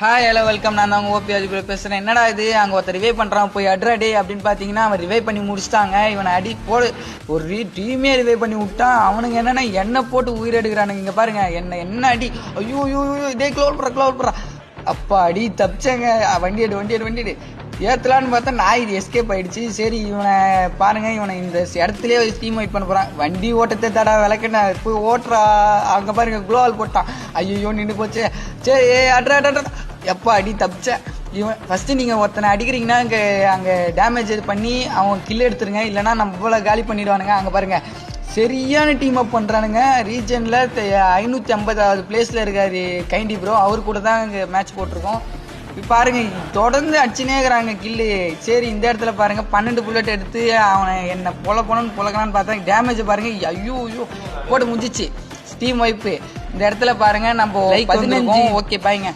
Hi hello welcome. நான் தான் OP அஜி பேசுறேன். என்னடா இது அங்கே ஒருத்தர் ரிவைவ் பண்ணுறான் போய் அட்ராடே அப்படின்னு பார்த்தீங்கன்னா அவன் ரிவைவ் பண்ணி முடிச்சிட்டாங்க. இவனை அடி போடு ஒரு டீமே ரிவைவ் பண்ணி விட்டான். அவனுங்க என்னன்னா எண்ணெய் போட்டு உயிர் எடுக்கிறானுங்க. இங்கே பாருங்க என்ன அடி. ஐயோ ஐயோ இதே க்ளோல் பண்ணுறா அப்பா அடி தப்பிச்சேங்க. வண்டி ஏற்றலான்னு பார்த்தா நாய் இது எஸ்கேப் ஆயிடுச்சு. சரி இவனை பாருங்க, இவனை இந்த இடத்துலயே டீம் வெயிட் பண்ண போறான். வண்டி ஓட்டத்தை தடா விளக்குன போய் ஓட்டுறா. அங்க பாருங்க குளோவால் போட்டான். ஐயோ நின்று போச்சு. சரி அட்ரா எப்பா அடி தப்பிச்சேன். இவன் ஃபர்ஸ்ட் நீங்க ஒருத்தனை அடிக்கிறீங்கன்னா அங்கே டேமேஜ் பண்ணி அவன் கில் எடுத்துருங்க, இல்லைன்னா நம்ம போல காலி பண்ணிடுவானுங்க. அங்கே பாருங்க சரியான டீம் அப் பண்ணுறானுங்க. ரீஜனில் 550வது பிளேஸில் இருக்காரு கைண்டி ப்ரோ. அவர் கூட தான் இங்கே மேட்ச் போட்டிருக்கோம். இப்போ பாருங்க தொடர்ந்து அடிச்சுனே இருக்கிறாங்க கில்லு. சரி இந்த இடத்துல பாருங்க 12 புல்லட் எடுத்து அவனை என்ன பொழக்கலான்னு பார்த்தா டேமேஜ் பாருங்க. ஐயோ போட்டு முடிஞ்சிச்சு. டீம் வைப்பு இந்த இடத்துல பாருங்க. நம்ம 15 ஓகே பாய்ங்க.